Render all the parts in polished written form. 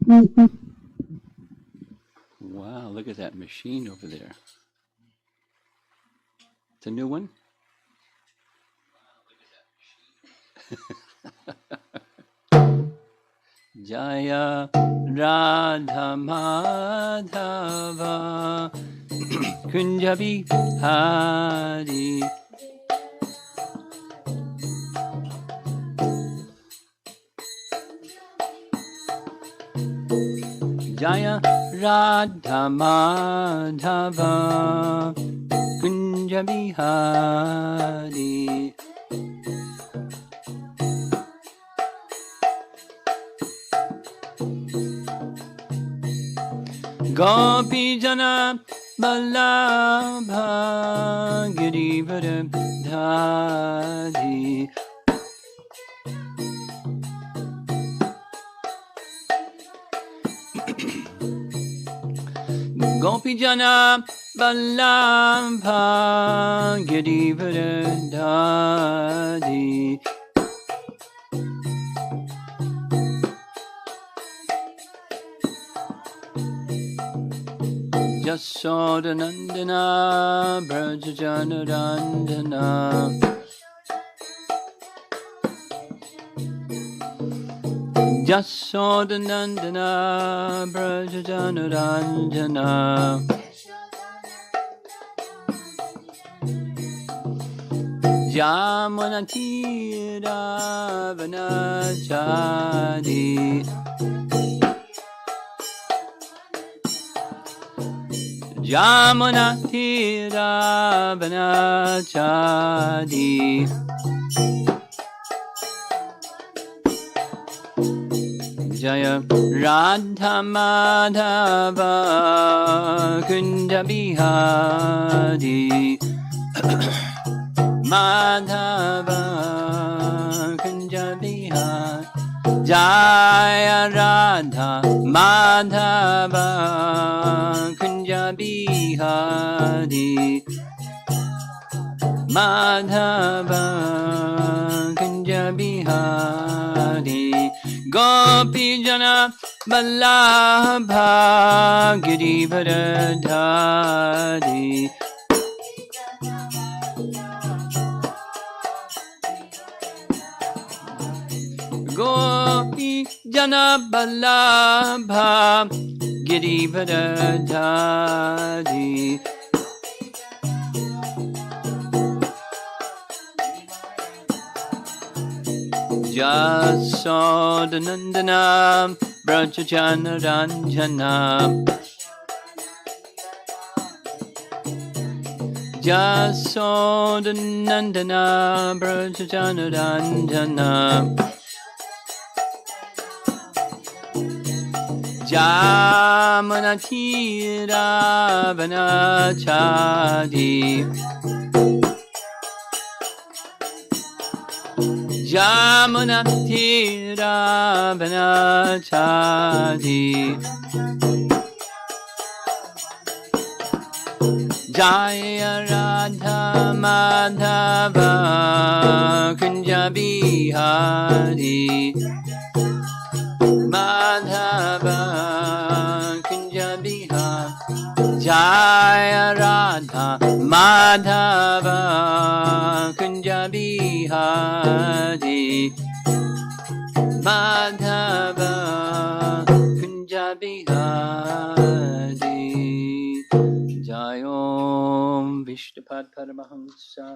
Wow, look at that machine over there. It's a new one? Jaya Radha Madhava Kunjabi Hari Jaya Radha Madhava Kunjabi Hari Gopi Jana Vallabha Girivara Dhari Gopi Jana Vallabha Girivara Dhari Jasodanandana Brajajanarandana Jasodanandana Brajajanarandana Jamunatira Vanachari Jamuna Tira Vanachadi Jaya Radha Madhava Kunja Bihari Madhava Kunja Bihari Jaya Radha Madhava Kunja Bihari Madhava Kunja Bihari Gopi Jana Vallabha Girivara Dhari Gopi Jana Vallabha Girivara Dhari Jasodanandana Brajajanarandana Jasodanandana Brajajanarandana Jamunatira Vanachadi Jamunatira Vanachadi Jaya Radha Madhava Kunja Bihari Madhava Kunja Bihari Jaya Radha Madhava Kunja Bihari Madhava Kunja Bihari Jayom Vishnupad Paramahamsa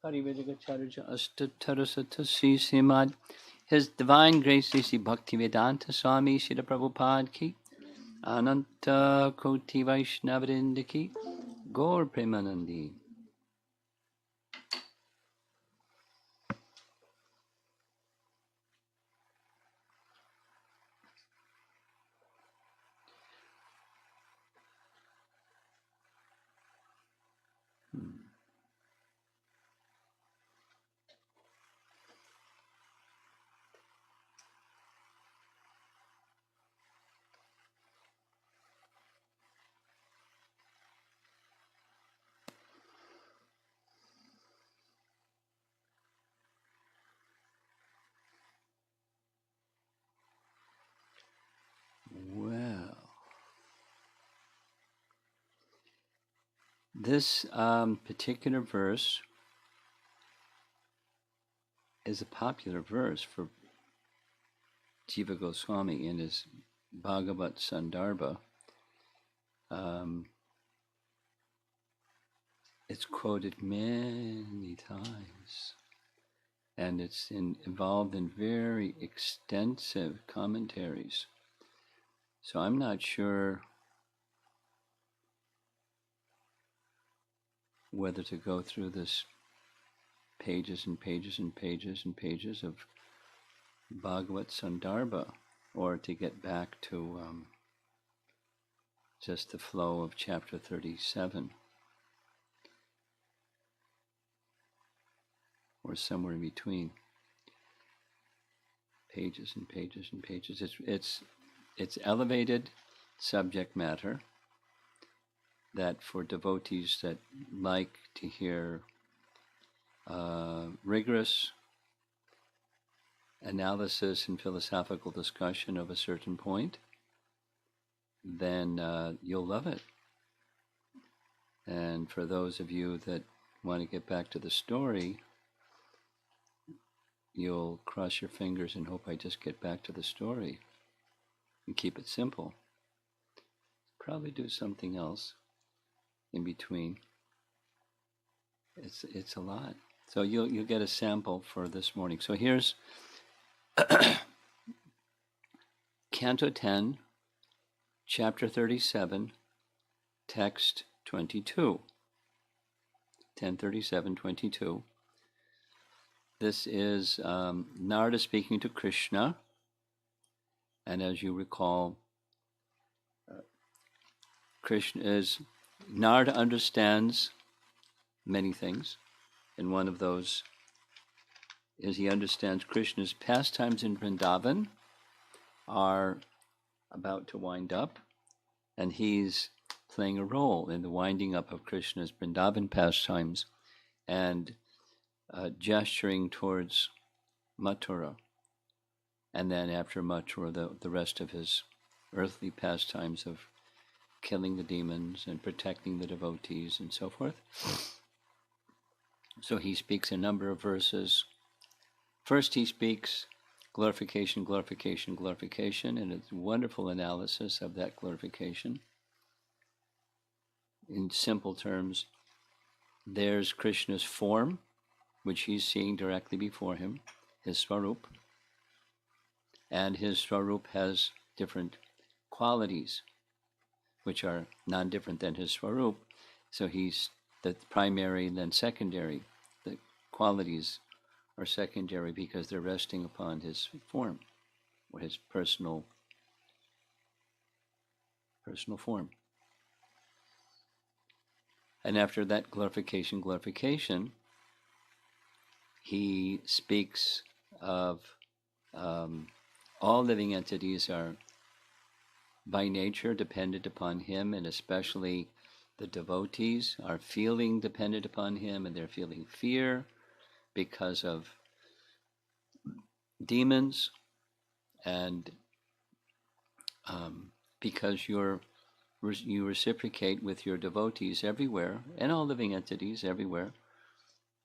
Parivedagacharya Astatarasata Simad His Divine Grace Sri Bhaktivedanta Swami Srila Prabhupada Ki Ananta Koti Vaishnavrinda Ki Gaur Premanandi. This particular verse is a popular verse for Jiva Goswami in his Bhagavat Sandarbha. It's quoted many times, and it's involved in very extensive commentaries. So I'm not sure whether to go through this pages and pages and pages and pages of Bhagavat Sandarbha, or to get back to just the flow of chapter 37, or somewhere in between. Pages and pages and pages. It's elevated subject matter that for devotees that like to hear rigorous analysis and philosophical discussion of a certain point, then you'll love it. And for those of you that want to get back to the story, you'll cross your fingers and hope I just get back to the story and keep it simple. Probably do something else in between. It's a lot. So you'll get a sample for this morning. So here's Canto 10, Chapter 37, Text 22. 10:37:22. This is Narada speaking to Krishna, and as you recall, Narada understands many things, and one of those is he understands Krishna's pastimes in Vrindavan are about to wind up, and he's playing a role in the winding up of Krishna's Vrindavan pastimes and gesturing towards Mathura. And then after Mathura, the rest of his earthly pastimes of killing the demons and protecting the devotees and so forth. So he speaks a number of verses. First he speaks glorification, glorification, glorification, and it's a wonderful analysis of that glorification. In simple terms, there's Krishna's form, which he's seeing directly before him, his Swarup. And his Swarup has different qualities, which are non-different than his Swarup. So he's the primary and then secondary. The qualities are secondary because they're resting upon his form, or his personal form. And after that glorification, he speaks of all living entities are by nature dependent upon him, and especially the devotees are feeling dependent upon him, and they're feeling fear because of demons, and because you reciprocate with your devotees everywhere, and all living entities everywhere.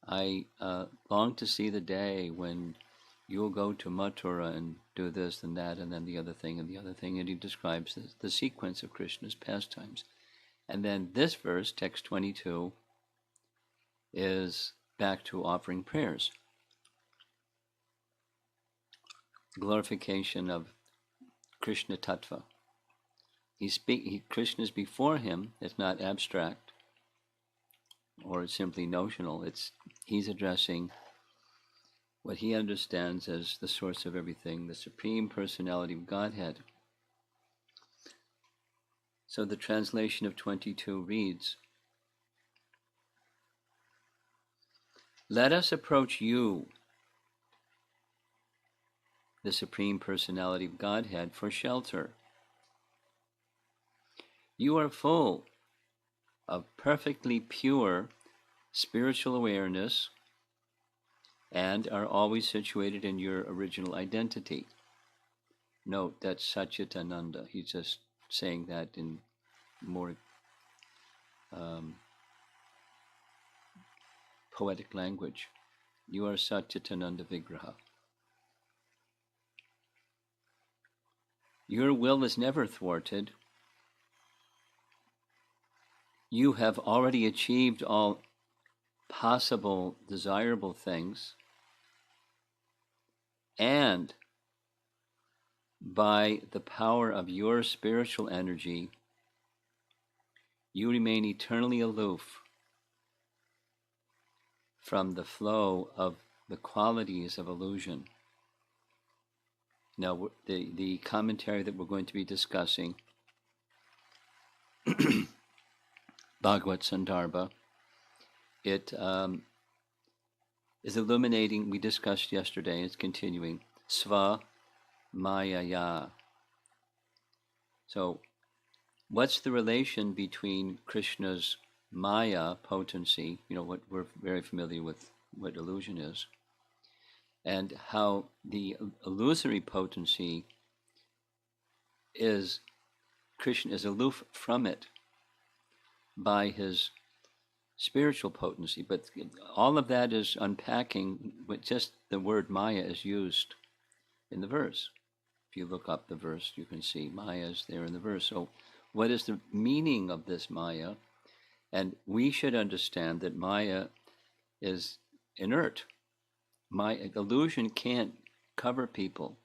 I long to see the day when you'll go to Mathura and do this and that and then the other thing and the other thing. And he describes the sequence of Krishna's pastimes. And then this verse, text 22, is back to offering prayers. Glorification of Krishna Tattva. Krishna is before him. It's not abstract or simply notional. He's addressing what he understands as the source of everything, the Supreme Personality of Godhead. So the translation of 22 reads, "Let us approach you, the Supreme Personality of Godhead, for shelter. You are full of perfectly pure spiritual awareness and are always situated in your original identity." Note, that's Satchitananda. He's just saying that in more poetic language. You are Satchitananda Vigraha. Your will is never thwarted. You have already achieved all possible desirable things, and by the power of your spiritual energy, you remain eternally aloof from the flow of the qualities of illusion. Now, the commentary that we're going to be discussing, Bhagavad Sandarbha, it is illuminating, we discussed yesterday, it's continuing, Sva Mayaya. So, what's the relation between Krishna's Maya potency, what we're very familiar with what illusion is, and how the illusory potency is, Krishna is aloof from it by his spiritual potency. But all of that is unpacking, but just the word Maya is used in the verse. If you look up the verse, you can see Maya is there in the verse. So what is the meaning of this Maya? And we should understand that Maya is inert. Illusion can't cover people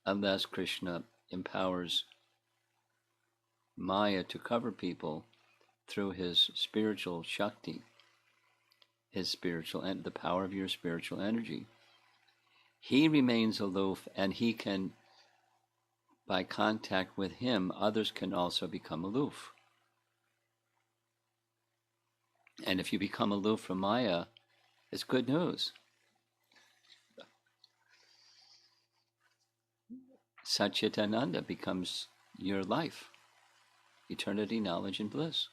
unless Krishna empowers Maya to cover people through his spiritual Shakti, his spiritual, and the power of your spiritual energy. He remains aloof, and he can, by contact with him, others can also become aloof. And if you become aloof from Maya, it's good news. Satchitananda becomes your life. Eternity, knowledge, and bliss.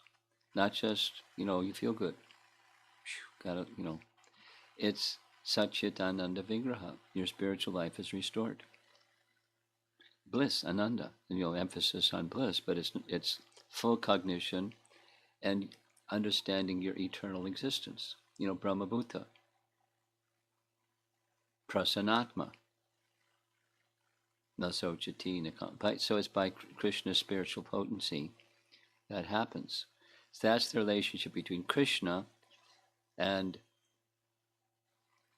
Not just, you feel good. It's Satchitananda Vigraha. Your spiritual life is restored. Bliss, Ananda. Emphasis on bliss, but it's full cognition and understanding your eternal existence. Brahmabhuta. Prasanatma. Nasochati Nikam. So it's by Krishna's spiritual potency that happens. So that's the relationship between Krishna and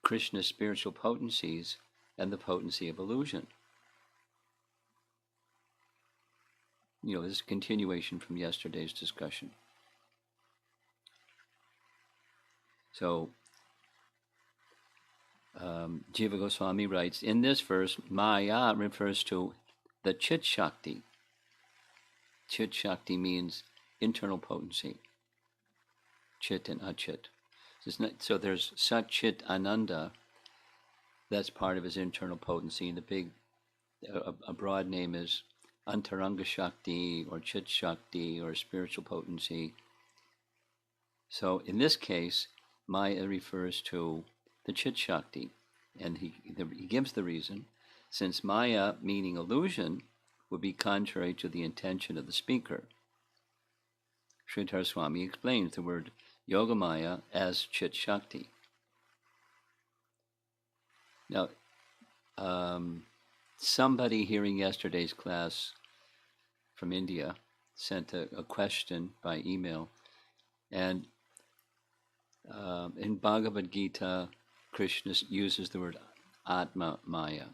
Krishna's spiritual potencies and the potency of illusion. This is a continuation from yesterday's discussion. So, Jiva Goswami writes, in this verse, Maya refers to the Chit Shakti. Chit Shakti means internal potency. Chit and Achit. So there's Sat Chit Ananda, that's part of his internal potency, and a broad name is Antaranga Shakti or Chit Shakti or spiritual potency. So in this case, Maya refers to the Chit Shakti, and he gives the reason, since Maya, meaning illusion, would be contrary to the intention of the speaker. Sridhar Swami explains the word Yogamaya as Chit Shakti. Now, somebody hearing yesterday's class from India sent a question by email, and in Bhagavad Gita, Krishna uses the word Atma Maya.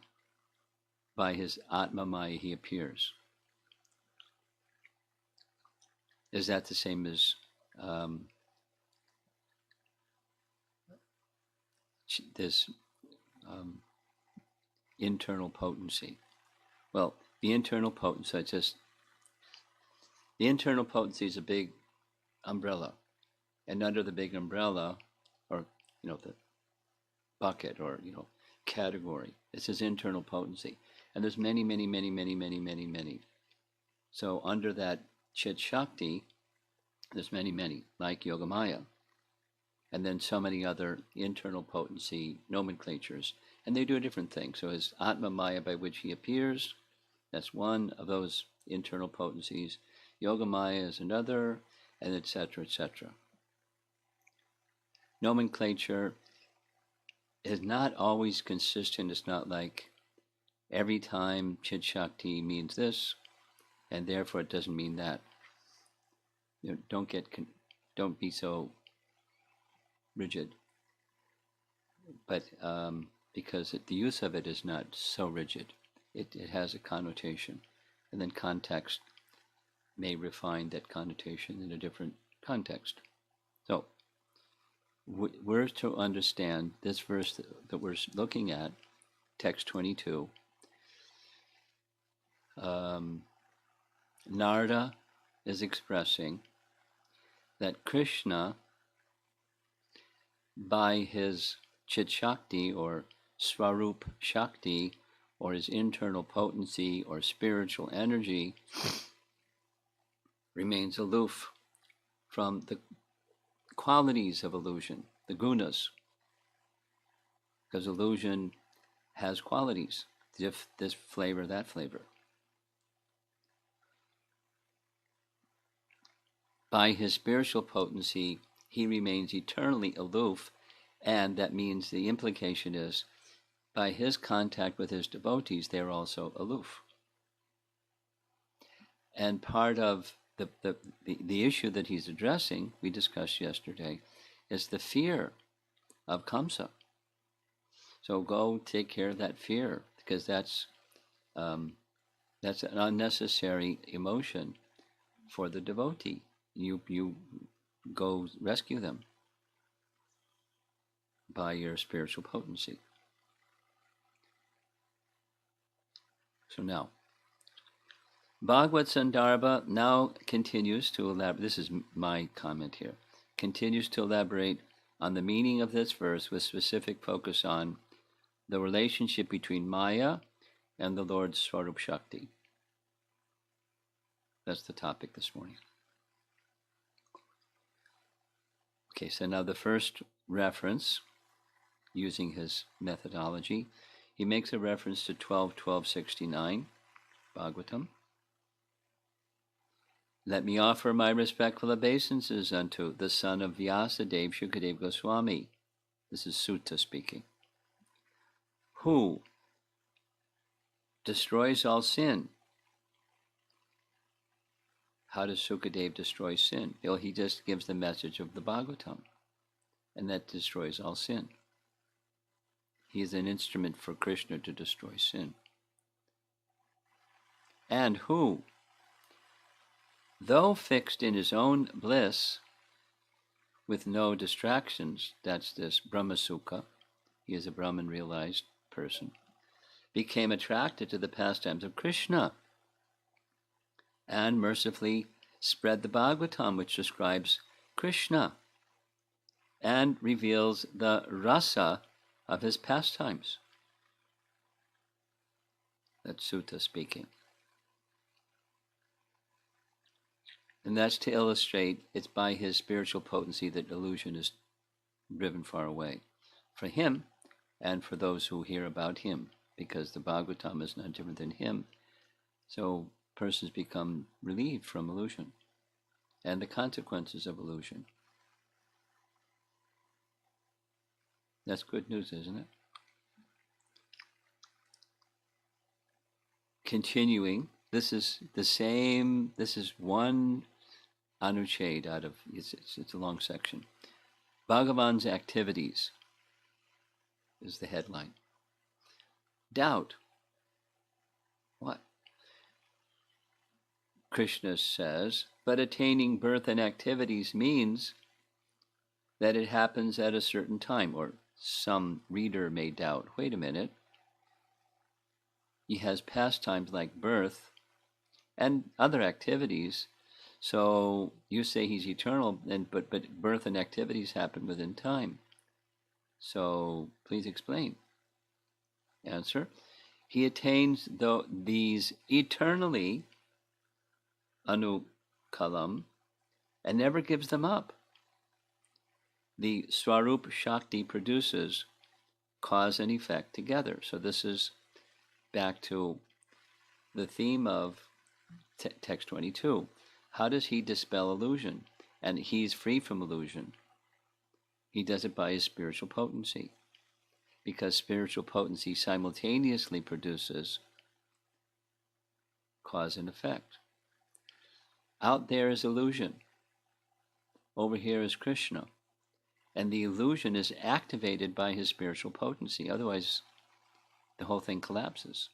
By his Atma Maya, he appears. Is that the same as this internal potency? Well, the internal potency, the internal potency is a big umbrella, and under the big umbrella, or the bucket, or category, it's his internal potency, and there's many. So under that Chit Shakti, there's many, like Yogamaya, and then so many other internal potency nomenclatures, and they do a different thing. So his Atma Maya, by which he appears, that's one of those internal potencies. Yogamaya is another, and etc., etc. nomenclature is not always consistent. It's not like every time Chit Shakti means this, and therefore it doesn't mean that. Don't be so rigid. But because the use of it is not so rigid, it has a connotation, and then context may refine that connotation in a different context. So we're to understand this verse that we're looking at, text 22. Narada is expressing that Krishna, by his Chit Shakti or Swarup Shakti, or his internal potency or spiritual energy, remains aloof from the qualities of illusion, the gunas, because illusion has qualities, this flavor, that flavor. By his spiritual potency, he remains eternally aloof, and that means the implication is, by his contact with his devotees, they're also aloof. And part of the issue that he's addressing, we discussed yesterday, is the fear of Kamsa. So go take care of that fear, because that's an unnecessary emotion for the devotee. You go rescue them by your spiritual potency. So now, Bhagavad Sandarbha now continues to elaborate. This is my comment here. Continues to elaborate on the meaning of this verse with specific focus on the relationship between Maya and the Lord's Swarup Shakti. That's the topic this morning. Okay, so now the first reference, using his methodology, he makes a reference to 12:1269, Bhagavatam. Let me offer my respectful obeisances unto the son of Vyasadeva, Shukadeva Goswami. This is Sutta speaking. Who destroys all sin. How does Sukadeva destroy sin? Well, he just gives the message of the Bhagavatam, and that destroys all sin. He is an instrument for Krishna to destroy sin. And who, though fixed in his own bliss, with no distractions, that's this Brahmasukha, he is a Brahman realized person, became attracted to the pastimes of Krishna, and mercifully spread the Bhagavatam, which describes Krishna and reveals the rasa of his pastimes. That's Sutta speaking. And that's to illustrate it's by his spiritual potency that illusion is driven far away. For him and for those who hear about him, because the Bhagavatam is not different than him. So persons become relieved from illusion and the consequences of illusion. That's good news, isn't it? Continuing, this is the same, this is one anucheda out of, it's a long section. Bhagavan's activities is the headline. Doubt. What? Krishna says, but attaining birth and activities means that it happens at a certain time, or some reader may doubt, wait a minute, he has pastimes like birth and other activities, so you say he's eternal, but birth and activities happen within time. So please explain. Answer, he attains these eternally, anukalam, and never gives them up. The Swarup Shakti produces cause and effect together. So this is back to the theme of text 22. How does he dispel illusion? And he's free from illusion. He does it by his spiritual potency, because spiritual potency simultaneously produces cause and effect. Out there is illusion. Over here is Krishna. And the illusion is activated by his spiritual potency. Otherwise, the whole thing collapses.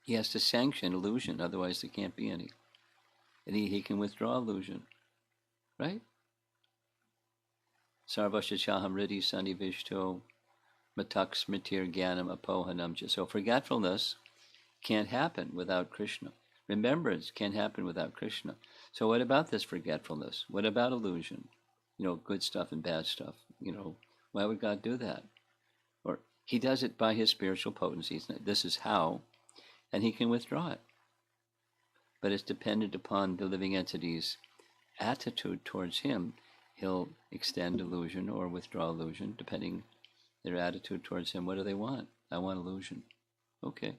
He has to sanction illusion, otherwise there can't be any. And he can withdraw illusion, right? Sarvashachaham Riddhi Sannivishto Matak Smritir Jnanam Apohanam. So forgetfulness can't happen without Krishna. Remembrance can't happen without Krishna. So what about this forgetfulness? What about illusion? Good stuff and bad stuff. Why would God do that? Or he does it by his spiritual potency. This is how, and he can withdraw it. But it's dependent upon the living entity's attitude towards him. He'll extend illusion or withdraw illusion, depending their attitude towards him. What do they want? I want illusion. Okay.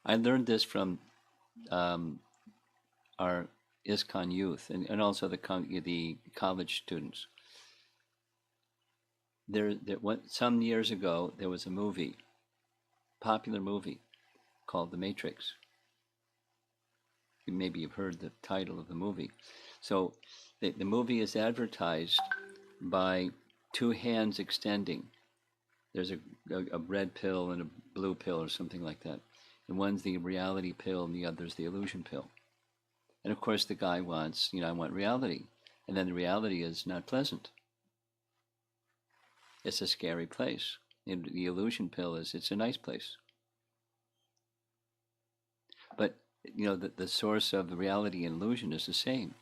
I learned this from our ISKCON youth and also the college students. Some years ago, there was a popular movie called The Matrix. Maybe you've heard the title of the movie. So the movie is advertised by two hands extending. There's a red pill and a blue pill or something like that. And one's the reality pill and the other's the illusion pill. And of course the guy wants, I want reality. And then the reality is not pleasant. It's a scary place. And the illusion pill it's a nice place. But, the source of the reality and illusion is the same.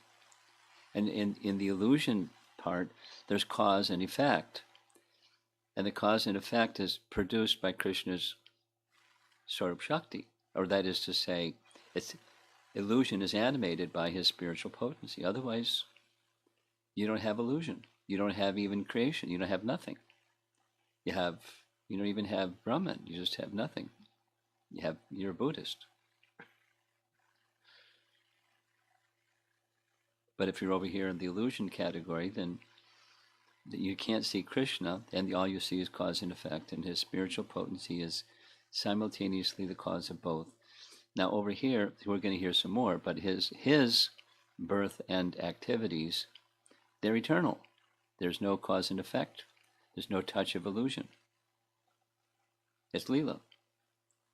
And in the illusion part, there's cause and effect. And the cause and effect is produced by Krishna's Swarup Shakti. Or that is to say, illusion is animated by his spiritual potency. Otherwise, you don't have illusion. You don't have even creation. You don't have nothing. You don't even have Brahman. You just have nothing. You're a Buddhist. But if you're over here in the illusion category, then you can't see Krishna, and all you see is cause and effect, and his spiritual potency is simultaneously the cause of both. Now over here, we're going to hear some more, but his birth and activities, they're eternal. There's no cause and effect. There's no touch of illusion. It's Leela.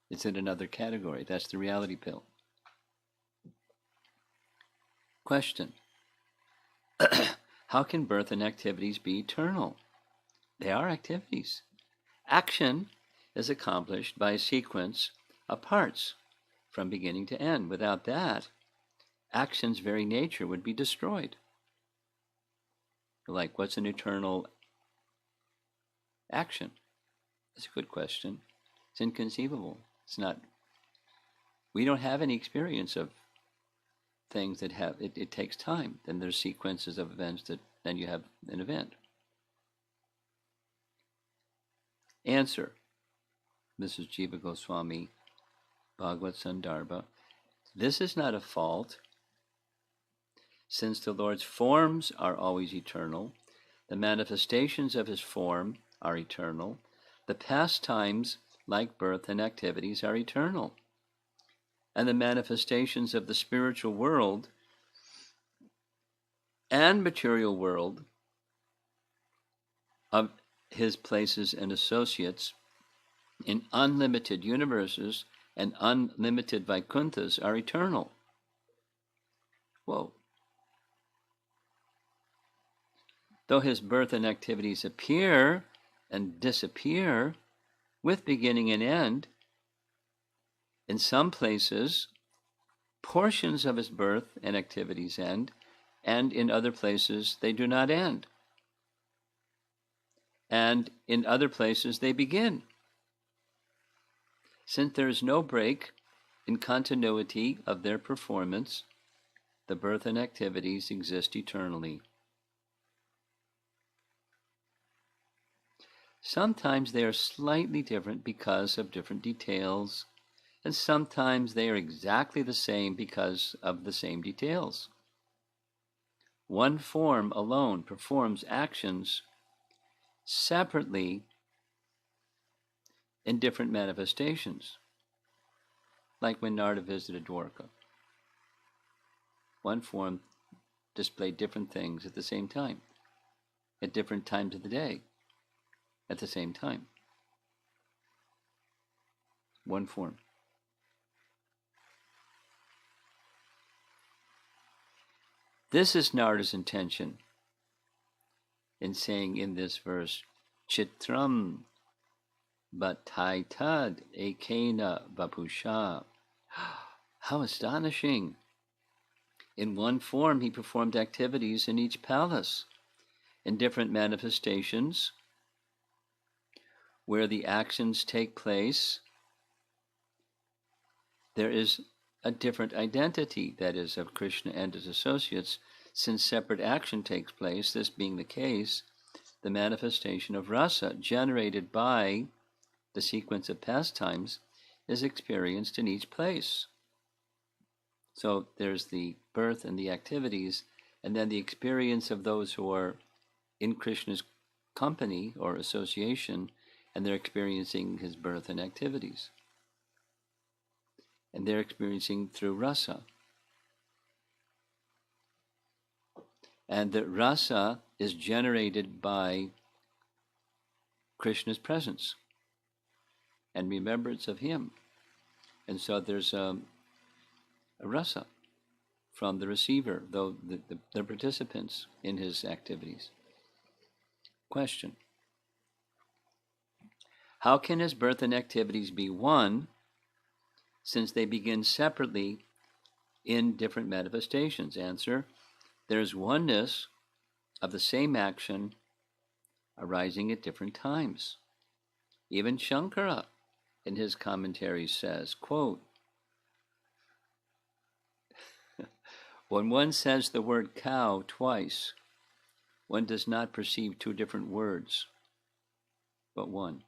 It's in another category. That's the reality pill. Question. How can birth and activities be eternal? They are activities. Action is accomplished by a sequence of parts from beginning to end. Without that, action's very nature would be destroyed. Like, what's an eternal action? That's a good question. It's inconceivable. It's not. We don't have any experience of things that have, it takes time. Then there's sequences of events that then you have an event. Answer. This is Jiva Goswami, Bhagavad Sandarbha. This is not a fault, since the Lord's forms are always eternal. The manifestations of his form are eternal. The pastimes, like birth and activities, are eternal. And the manifestations of the spiritual world and material world of his places and associates in unlimited universes and unlimited Vaikunthas are eternal. Whoa. Though his birth and activities appear and disappear with beginning and end, in some places, portions of his birth and activities end, and in other places they do not end. And in other places they begin. Since there is no break in continuity of their performance, the birth and activities exist eternally. Sometimes they are slightly different because of different details and sometimes they are exactly the same because of the same details. One form alone performs actions separately in different manifestations, like when Narada visited Dwarka. One form displayed different things at the same time, at different times of the day, at the same time. One form. This is Narada's intention in saying in this verse, Chitram Bhataitad Ekena Vapusha. How astonishing! In one form, he performed activities in each palace, in different manifestations, where the actions take place. There is a different identity, that is, of Krishna and his associates, since separate action takes place, this being the case, the manifestation of rasa generated by the sequence of pastimes is experienced in each place. So there's the birth and the activities, and then the experience of those who are in Krishna's company or association, and they're experiencing his birth and activities. And they're experiencing through rasa. And the rasa is generated by Krishna's presence and remembrance of him. And so there's a rasa from the receiver, though the participants in his activities. Question: how can his birth and activities be one, since they begin separately in different manifestations? Answer: there's oneness of the same action arising at different times. Even Shankara in his commentary says, quote, when one says the word cow twice, one does not perceive two different words, but one.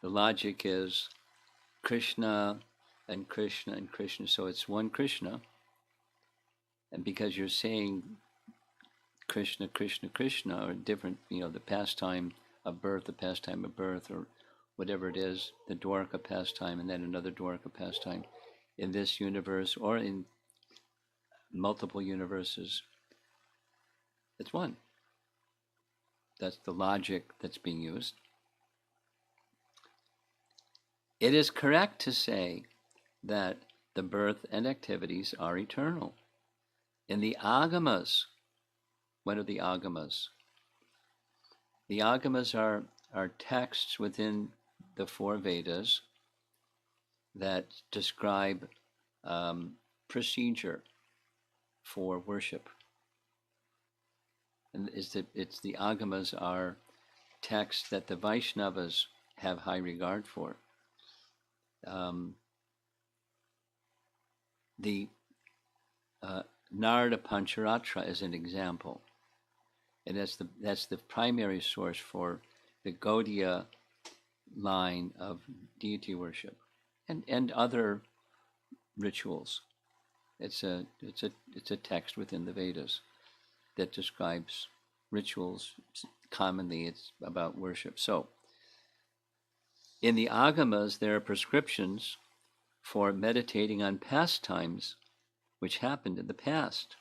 The logic is Krishna and Krishna and Krishna, so it's one Krishna. And because you're saying Krishna, Krishna, Krishna, or different, the pastime of birth, the pastime of birth, or whatever it is, the Dwarka pastime, and then another Dwarka pastime, in this universe or in multiple universes, it's one. That's the logic that's being used. It is correct to say that the birth and activities are eternal. In the Agamas, what are the Agamas? The Agamas are texts within the four Vedas that describe procedure for worship. And it's the Agamas are texts that the Vaishnavas have high regard for. The Narada Pancharatra is an example, and that's the primary source for the Gaudiya line of deity worship, and other rituals. It's a text within the Vedas that describes rituals. Commonly, it's about worship. So, in the Agamas, there are prescriptions for meditating on pastimes which happened in the past.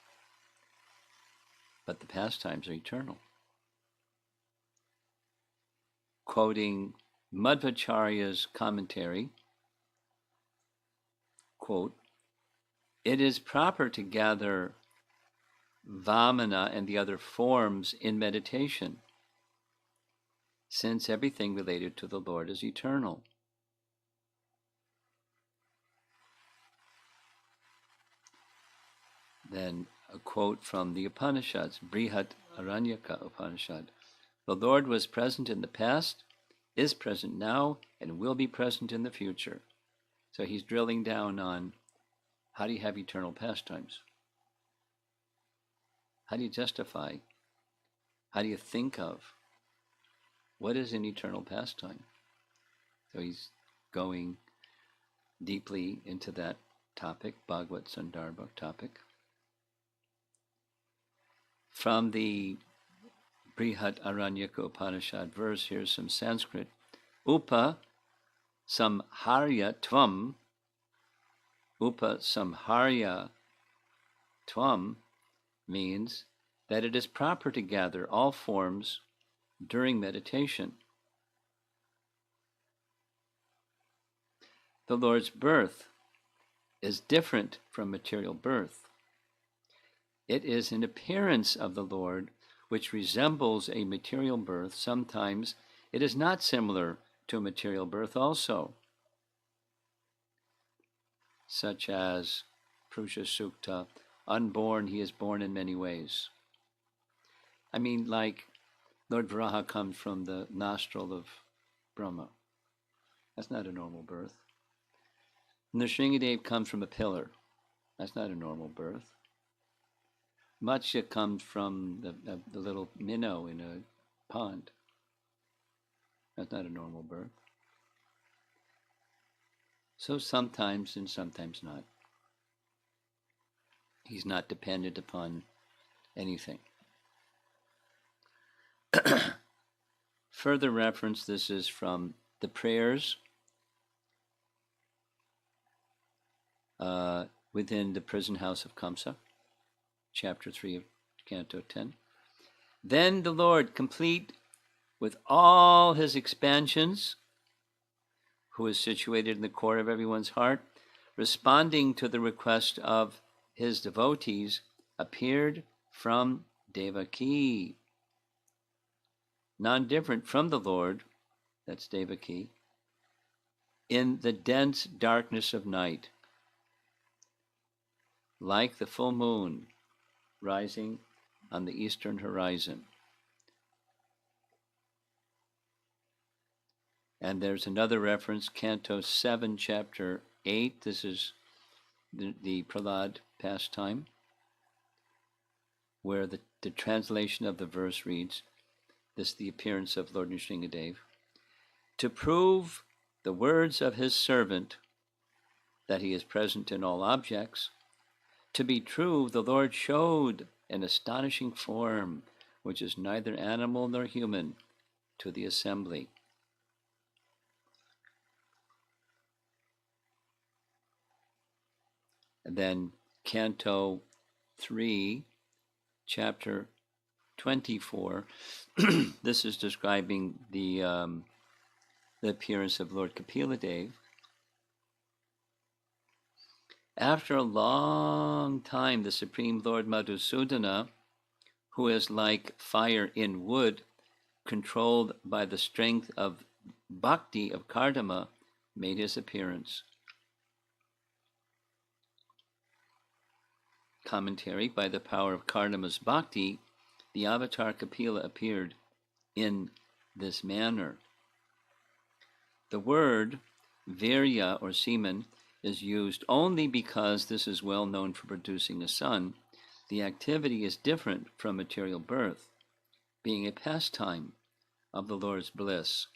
But the pastimes are eternal. Quoting Madhvacharya's commentary, quote, it is proper to gather Vamana and the other forms in meditation, since everything related to the Lord is eternal. Then a quote from the Upanishads, Brihat Aranyaka Upanishad. The Lord was present in the past, is present now, and will be present in the future. So he's drilling down on how do you have eternal pastimes? How do you justify How do you think of what is an eternal pastime? So he's going deeply into that topic, Bhagavad Sandarbha topic. From the Brihat Aranyaka Upanishad verse, here's some Sanskrit. Upa samharya tvam. Upa samharya tvam means that it is proper to gather all forms during meditation. The Lord's birth is different from material birth. It is an appearance of the Lord which resembles a material birth. Sometimes it is not similar to a material birth also, such as Purusha Sukta, unborn, he is born in many ways. I mean, like Lord Varaha comes from the nostril of Brahma. That's not a normal birth. Nrsingadev comes from a pillar. That's not a normal birth. Matsya comes from the little minnow in a pond. That's not a normal birth. So sometimes and sometimes not. He's not dependent upon anything. Further reference, this is from the prayers within the prison house of Kamsa, chapter 3 of Canto 10. Then the Lord, complete with all his expansions, who is situated in the core of everyone's heart, responding to the request of his devotees, appeared from Devaki, non-different from the Lord, that's Devaki, in the dense darkness of night, like the full moon rising on the eastern horizon. And there's another reference, Canto 7, Chapter 8. This is the Prahlad pastime, where the translation of the verse reads, this is the appearance of Lord Nrsingadev, to prove the words of his servant, that he is present in all objects. To be true, the Lord showed an astonishing form, which is neither animal nor human, to the assembly. And then Canto 3, Chapter 24, this is describing the appearance of Lord Kapila Dev. After a long time, the Supreme Lord Madhusudana, who is like fire in wood, controlled by the strength of bhakti of Kardama, made his appearance. Commentary, by the power of Kardama's bhakti, the avatar Kapila appeared in this manner. The word virya, or semen, is used only because this is well known for producing a son. The activity is different from material birth, being a pastime of the Lord's bliss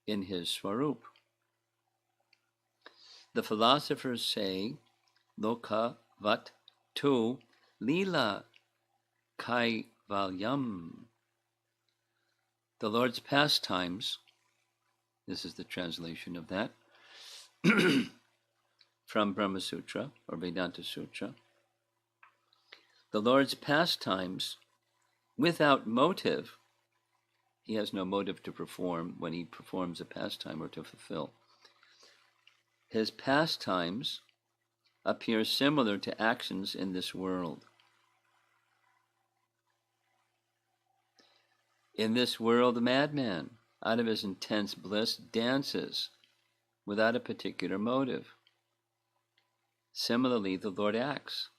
in his Swarup. The philosophers say, Loka vat tu lila kaivalyam. The Lord's pastimes, this is the translation of that, from Brahma Sutra or Vedanta Sutra. The Lord's pastimes, without motive, he has no motive to perform when he performs a pastime or to fulfill. His pastimes appear similar to actions in this world. In this world, a madman, out of his intense bliss, dances without a particular motive. Similarly, the Lord acts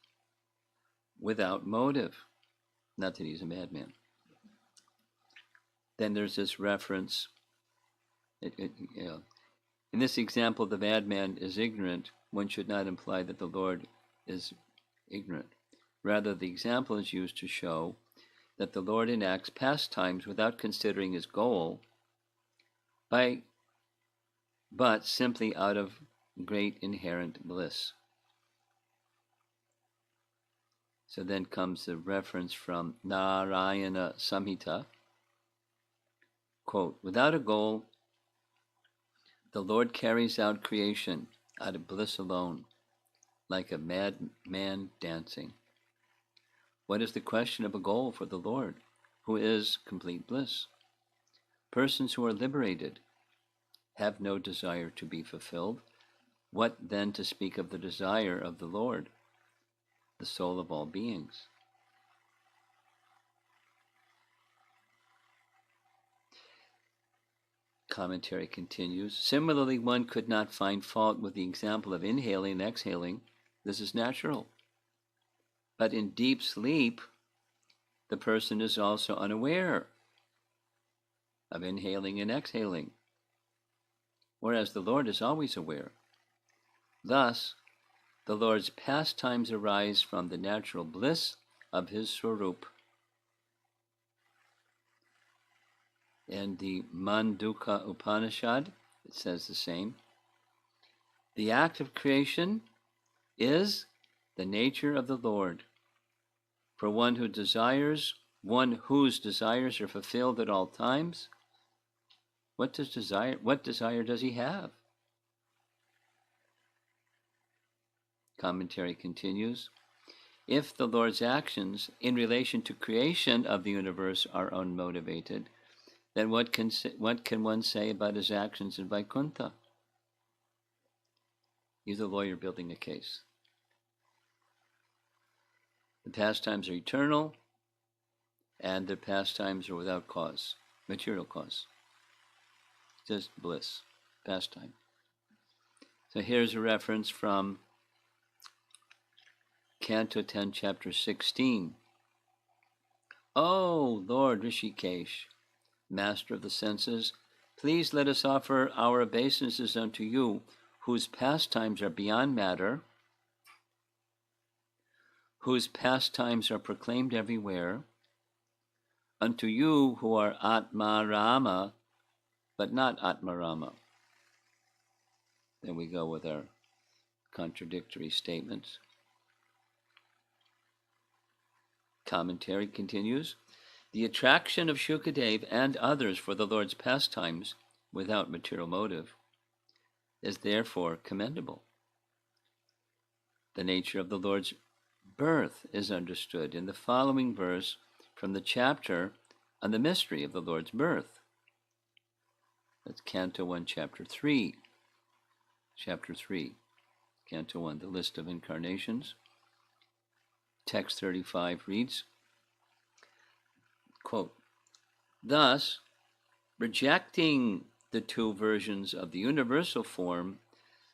without motive, not that he's a madman. Then there's this reference, in this example, the madman is ignorant. One should not imply that the Lord is ignorant. Rather, the example is used to show that the Lord enacts pastimes without considering his goal, but simply out of great inherent bliss. So then comes the reference from Narayana Samhita. Quote, without a goal, the Lord carries out creation out of bliss alone, like a madman dancing. What is the question of a goal for the Lord, who is complete bliss? Persons who are liberated have no desire to be fulfilled. What then to speak of the desire of the Lord, the soul of all beings? Commentary continues. Similarly, one could not find fault with the example of inhaling and exhaling. This is natural. But in deep sleep, the person is also unaware of inhaling and exhaling, whereas the Lord is always aware. Thus, the Lord's pastimes arise from the natural bliss of his Swarup. In the Mandukya Upanishad, it says the same. The act of creation is the nature of the Lord. For one whose desires are fulfilled at all times, what desire does he have? Commentary continues. If the Lord's actions in relation to creation of the universe are unmotivated, then what can one say about his actions in Vaikuntha? He's a lawyer building a case. The pastimes are eternal, and the pastimes are without cause, material cause. Just bliss, pastime. So here's a reference from Canto 10, Chapter 16. O Lord Rishikesh, Master of the senses, please let us offer our obeisances unto you, whose pastimes are beyond matter, whose pastimes are proclaimed everywhere, unto you who are Atma Rama, but not Atma Rama. Then we go with our contradictory statements. Commentary continues. The attraction of Shukadev and others for the Lord's pastimes without material motive is therefore commendable. The nature of the Lord's birth is understood in the following verse from the chapter on the mystery of the Lord's birth. That's Canto 1, Chapter 3. Chapter 3, Canto 1, the list of incarnations. Text 35 reads, quote, thus, rejecting the two versions of the universal form,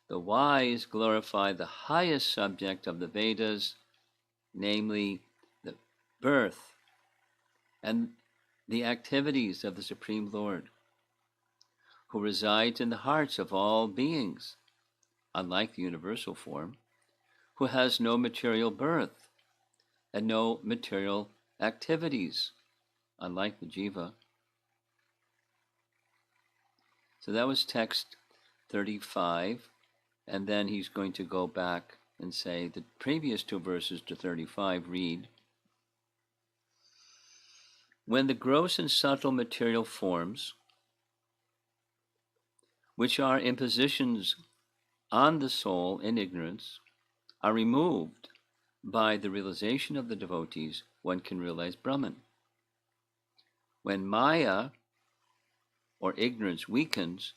the wise glorify the highest subject of the Vedas, namely the birth and the activities of the Supreme Lord, who resides in the hearts of all beings, unlike the universal form, who has no material birth and no material activities, unlike the jiva. So that was text 35, and then he's going to go back and say the previous two verses to 35 read, when the gross and subtle material forms, which are impositions on the soul in ignorance, are removed by the realization of the devotees, one can realize Brahman. When Maya, or ignorance, weakens,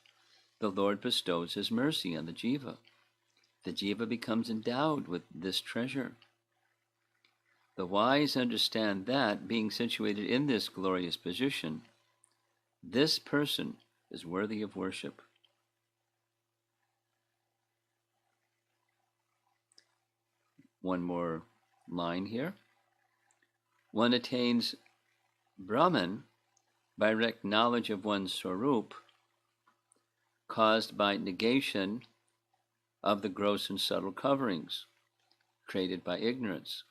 the Lord bestows his mercy on the jiva. The jiva becomes endowed with this treasure. The wise understand that, being situated in this glorious position, this person is worthy of worship. One more line here. One attains Brahman by direct knowledge of one's Swarup, caused by negation of the gross and subtle coverings created by ignorance.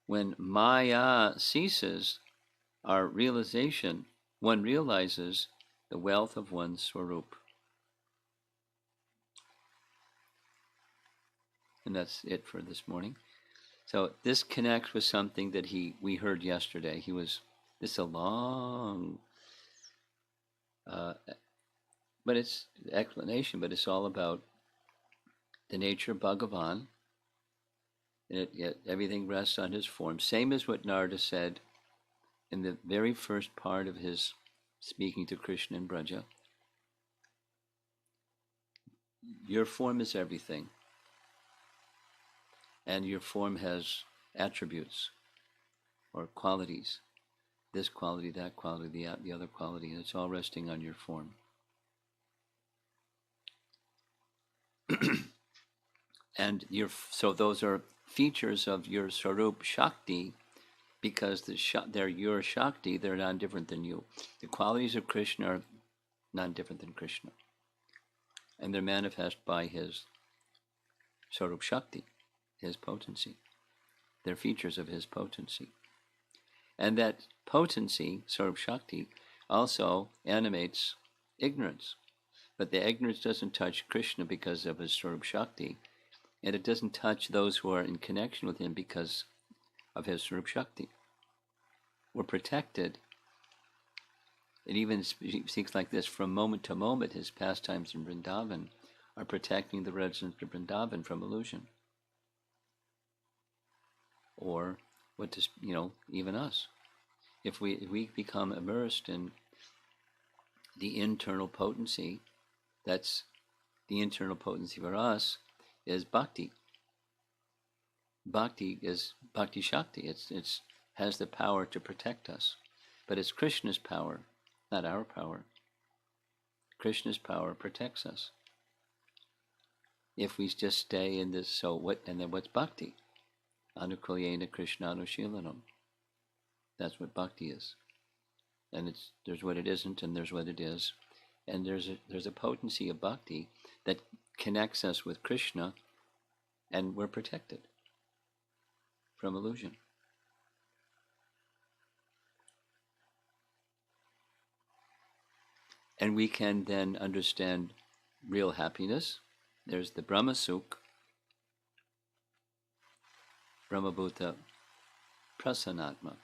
When Maya ceases, our realization, one realizes the wealth of one's Swarup. And that's it for this morning. So this connects with something that we heard yesterday. This is a long, but it's explanation, but it's all about the nature of Bhagavan. Everything rests on his form. Same as what Narada said in the very first part of his speaking to Krishna in Braja. Your form is everything. And your form has attributes or qualities. This quality, that quality, the other quality, and it's all resting on your form. And so those are features of your Swarup Shakti, because they're your Shakti, they're not different than you. The qualities of Krishna are not different than Krishna. And they're manifest by his Swarup Shakti, his potency. They're features of his potency. And that potency, Swarup Shakti, also animates ignorance. But the ignorance doesn't touch Krishna because of his Swarup Shakti, and it doesn't touch those who are in connection with him because of his Swarup Shakti. We're protected. It even speaks like this: from moment to moment, his pastimes in Vrindavan are protecting the residents of Vrindavan from illusion. Or what does, even us. If we become immersed in the internal potency, that's the internal potency for us is bhakti. Bhakti is bhakti shakti. It's has the power to protect us, but it's Krishna's power, not our power. Krishna's power protects us. If we just stay in this, and then what's bhakti? Anukulyena Krishnanushilanam. That's what bhakti is. And there's what it isn't, and there's what it is. And there's a potency of bhakti that connects us with Krishna, and we're protected from illusion. And we can then understand real happiness. There's the Brahma Sukh, Brahmabhuta Prasanatma.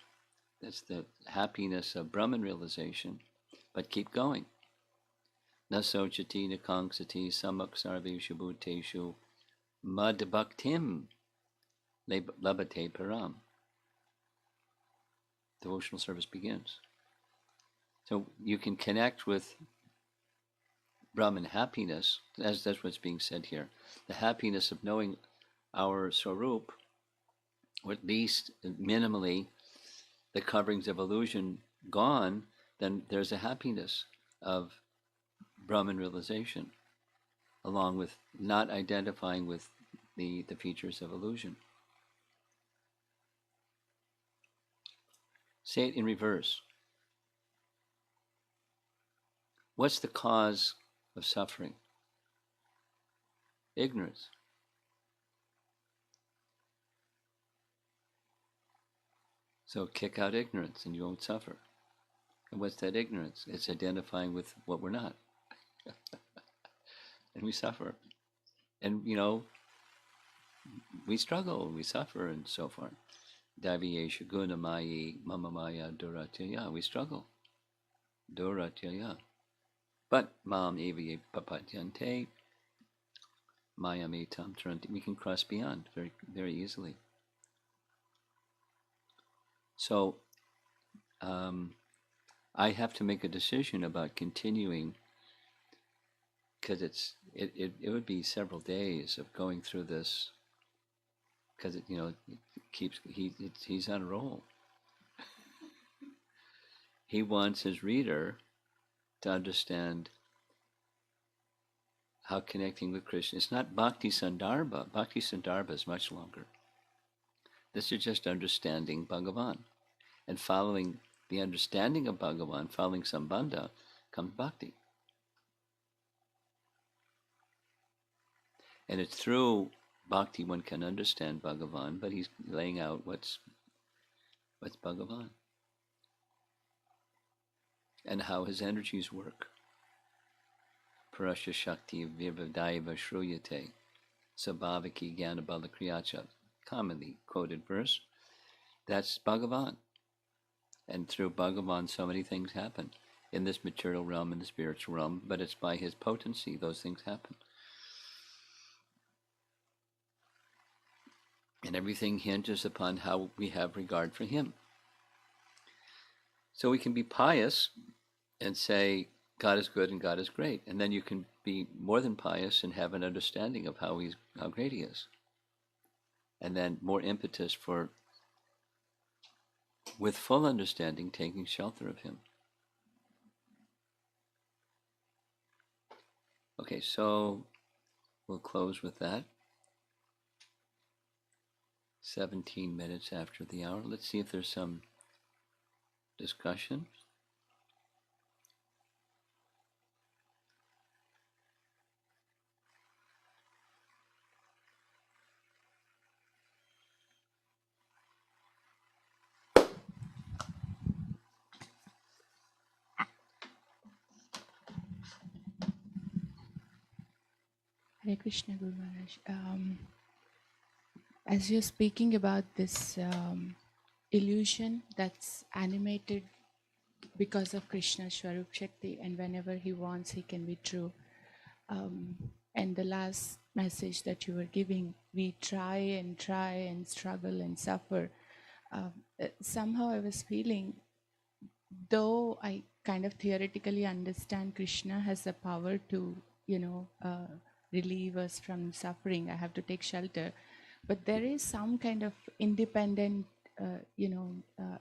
That's the happiness of Brahman realization, but keep going. Na sochati na kangsati samak sarveshu bhuteshu mad bhaktim labate param. Devotional service begins. So you can connect with Brahman happiness, as that's what's being said here. The happiness of knowing our Swarup, or at least minimally the coverings of illusion gone, then there's a happiness of Brahman realization, along with not identifying with the features of illusion. Say it in reverse. What's the cause of suffering? Ignorance. So kick out ignorance and you won't suffer. And what's that ignorance? It's identifying with what we're not. And we suffer. And, we struggle, we suffer, and so forth. Daviyesha gunamayi mamamaya duratya. We struggle. Duratya. But mam evi papatyante mayamitam taranti. We can cross beyond very, very easily. So I have to make a decision about continuing, because it would be several days of going through this, because he's on a roll. He wants his reader to understand how connecting with Krishna. It's not Bhakti Sandarbha. Bhakti Sandarbha is much longer. This is just understanding Bhagavan. And following the understanding of Bhagavan, following Sambandha, comes Bhakti. And it's through Bhakti one can understand Bhagavan, but he's laying out what's What's Bhagavan? And how his energies work. Parasya Shakti Virvadaiva Shruyate Sabhavaki Jnana Bala Kriyacha, commonly quoted verse. That's Bhagavan. And through Bhagavan, so many things happen in this material realm, in the spiritual realm, but it's by his potency those things happen. And everything hinges upon how we have regard for him. So we can be pious and say, God is good and God is great. And then you can be more than pious and have an understanding of how great he is. And then more impetus for, with full understanding, taking shelter of him. Okay, so we'll close with that. 17 minutes after the hour. Let's see if there's some discussion. Hare Krishna, Guru Maharaj. As you're speaking about this illusion that's animated because of Krishna's Swarup Shakti, and whenever he wants, he can be true. And the last message that you were giving, we try and struggle and suffer. Somehow I was feeling, though I kind of theoretically understand Krishna has the power to, relieve us from suffering. I have to take shelter. But there is some kind of independent,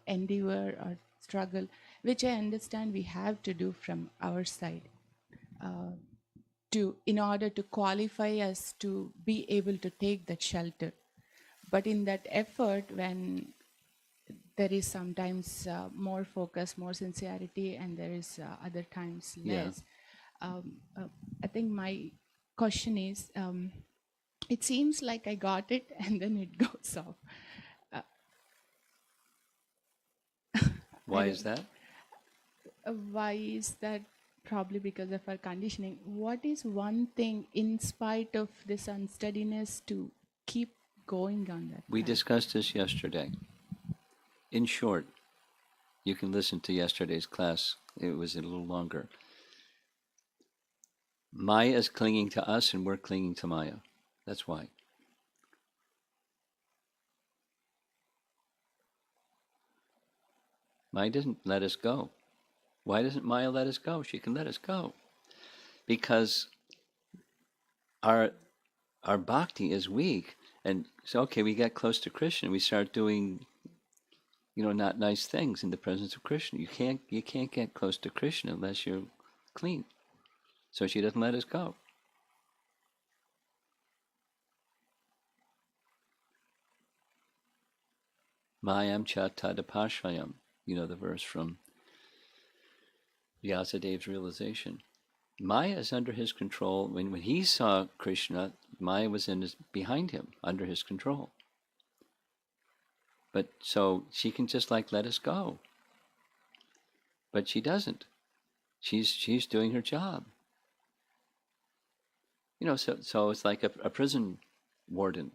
endeavor or struggle, which I understand we have to do from our side, in order to qualify us to be able to take that shelter. But in that effort, when there is sometimes more focus, more sincerity, and there is other times less. I think my question is, it seems like I got it and then it goes off. Why is that? Why is that? Probably because of our conditioning. What is one thing, in spite of this unsteadiness, to keep going on that We path? discussed this yesterday. In short, you can listen to yesterday's class. It was a little longer. Maya is clinging to us and we're clinging to Maya. That's why. Maya doesn't let us go. Why doesn't Maya let us go? She can let us go. Because our bhakti is weak. And so, okay, we get close to Krishna. We start doing, not nice things in the presence of Krishna. You can't get close to Krishna unless you're clean. So she doesn't let us go. Mayam cha tadapashvayam. You know the verse from Vyasadev's realization. Maya is under his control. When he saw Krishna, Maya was behind him, under his control. But so she can just let us go. But she doesn't. She's doing her job. So it's like a prison warden.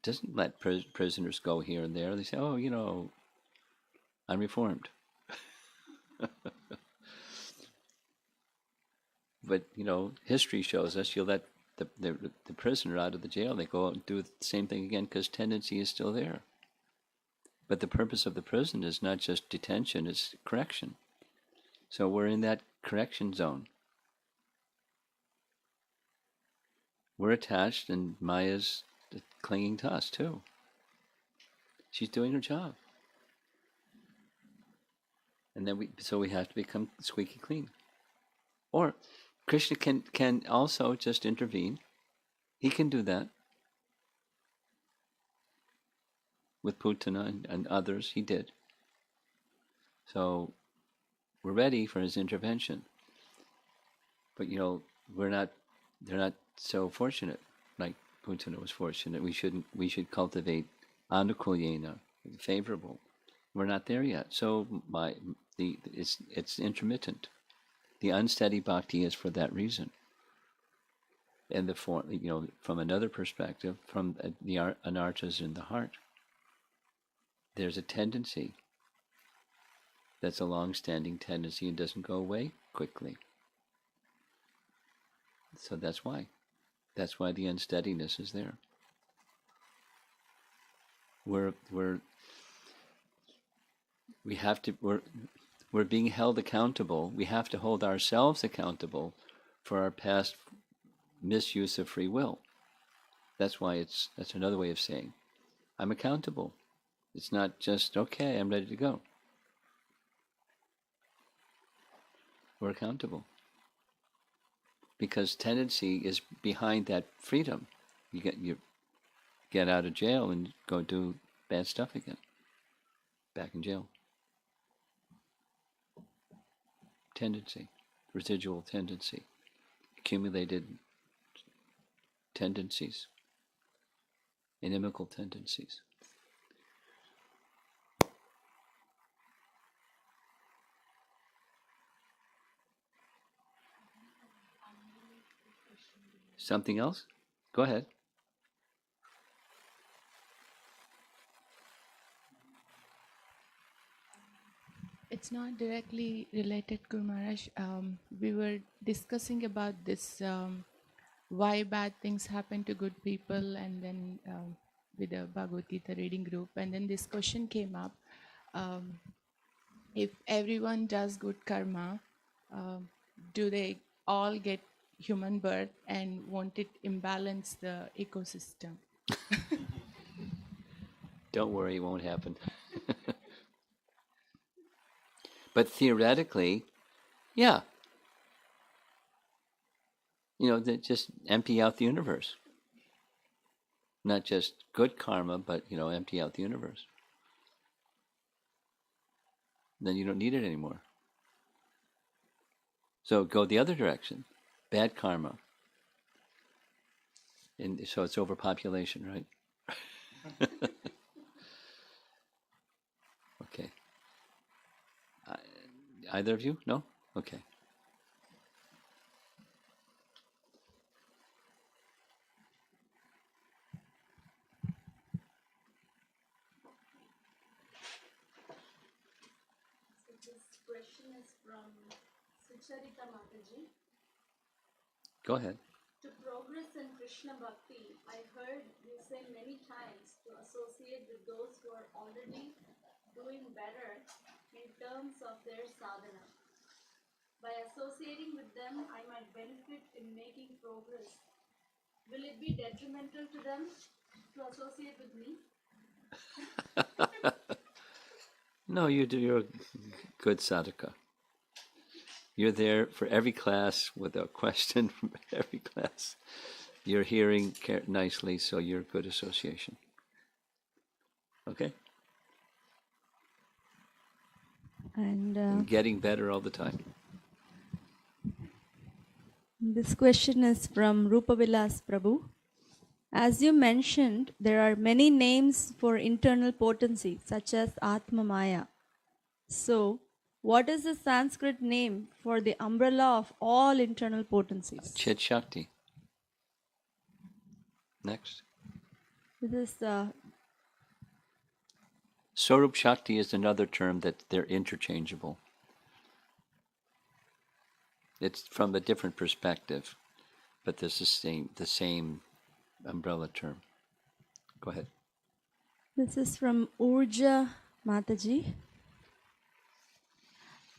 Doesn't let prisoners go here and there. They say, oh, I'm reformed. But, history shows us you let the prisoner out of the jail, they go out and do the same thing again because tendency is still there. But the purpose of the prison is not just detention, it's correction. So we're in that correction zone. We're attached and Maya's clinging to us too. She's doing her job. And then we have to become squeaky clean. Or Krishna can also just intervene. He can do that. With Putana and others, he did. So we're ready for his intervention. But they're not so fortunate like Putana was fortunate. We should cultivate anukulyena, favorable We're not there yet. So it's intermittent. The unsteady bhakti is for that reason. And the form, from another perspective, from the anarthas in the heart, there's a tendency that's a long-standing tendency and doesn't go away quickly. So that's why the unsteadiness is there. We're being held accountable. We have to hold ourselves accountable for our past misuse of free will. That's another way of saying I'm accountable. It's not just, okay, I'm ready to go. We're accountable. Because tendency is behind that freedom. You get out of jail and go do bad stuff again. Back in jail. Tendency. Residual tendency. Accumulated tendencies. Inimical tendencies. Something else? Go ahead. It's not directly related, Guru Maharaj. We were discussing about this, why bad things happen to good people, and then with the Bhagavad Gita reading group, and then this question came up. If everyone does good karma, do they all get human birth, and won't it imbalance the ecosystem? Don't worry, it won't happen. But theoretically, yeah. Just empty out the universe. Not just good karma, but, empty out the universe. Then you don't need it anymore. So go the other direction. Bad karma. And so it's overpopulation, right? Okay. Either of you? No? Okay. So this question is from Sucharita Mataji. Go ahead. To progress in Krishna Bhakti, I heard you say many times to associate with those who are already doing better in terms of their sadhana. By associating with them, I might benefit in making progress. Will it be detrimental to them to associate with me? No, you're a good sadhaka. You're there for every class with a question from every class. You're hearing nicely, so you're good association. Okay? And getting better all the time. This question is from Rupavilas Prabhu. As you mentioned, there are many names for internal potency, such as Atma Maya. So, what is the Sanskrit name for the umbrella of all internal potencies? Chit Shakti. Next. This is Swarup Shakti is another term that they're interchangeable. It's from a different perspective, but this is the same umbrella term. Go ahead. This is from Urja Mataji.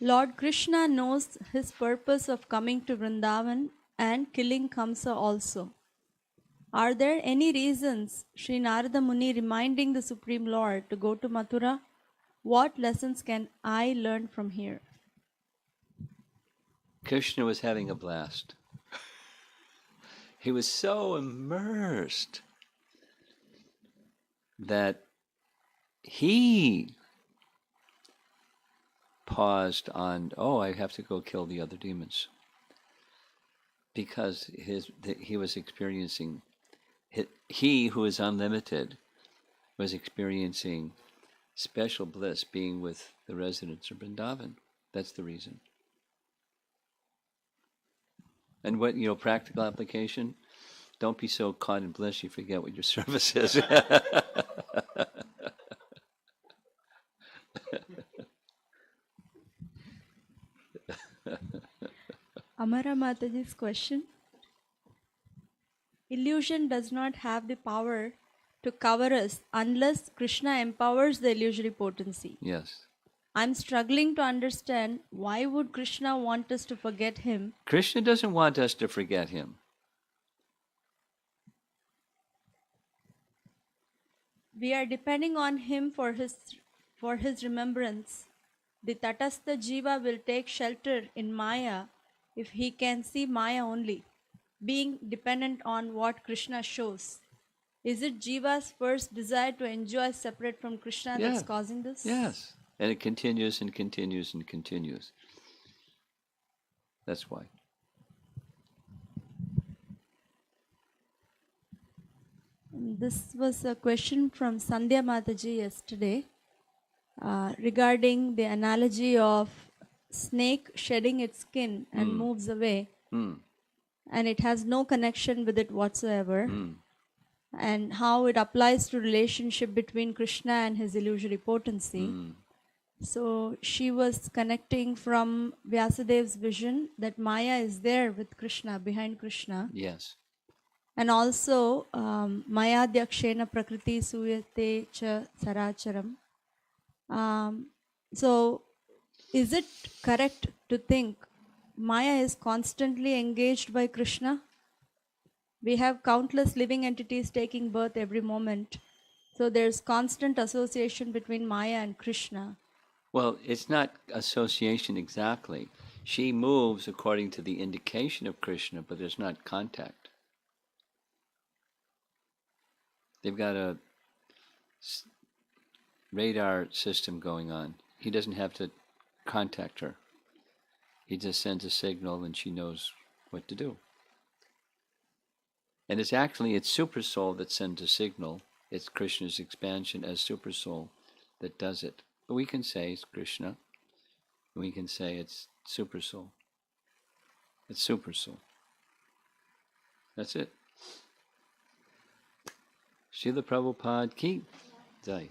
Lord Krishna knows his purpose of coming to Vrindavan and killing Kamsa also. Are there any reasons Sri Narada Muni reminding the Supreme Lord to go to Mathura? What lessons can I learn from here? Krishna was having a blast. He was so immersed that he paused on, I have to go kill the other demons. Because he was experiencing, he who is unlimited was experiencing special bliss being with the residents of Vrindavan. That's the reason. And what, practical application? Don't be so caught in bliss you forget what your service is. Amara Mataji's question. Illusion does not have the power to cover us unless Krishna empowers the illusory potency. Yes. I'm struggling to understand why would Krishna want us to forget him. Krishna doesn't want us to forget him. We are depending on him for his remembrance. The Tatastha Jiva will take shelter in Maya if he can see Maya only, being dependent on what Krishna shows. Is it Jiva's first desire to enjoy separate from Krishna that's causing this? Yes. And it continues and continues and continues. That's why. This was a question from Sandhya Mataji yesterday regarding the analogy of snake shedding its skin and moves away, and it has no connection with it whatsoever, and how it applies to relationship between Krishna and his illusory potency. So she was connecting from Vyasadev's vision that Maya is there with Krishna, behind Krishna. Yes. And also, Mayadhyakshena Prakriti Suyate Cha Saracharam. So, is it correct to think Maya is constantly engaged by Krishna? We have countless living entities taking birth every moment. So, there's constant association between Maya and Krishna. Well, it's not association exactly. She moves according to the indication of Krishna, but there's not contact. They've got a radar system going on. He doesn't have to contact her. He just sends a signal and she knows what to do. And it's Super Soul that sends a signal. It's Krishna's expansion as Super Soul that does it. But we can say it's Krishna. We can say it's Super Soul. It's Super Soul. That's it. Srila Prabhupada ki jai.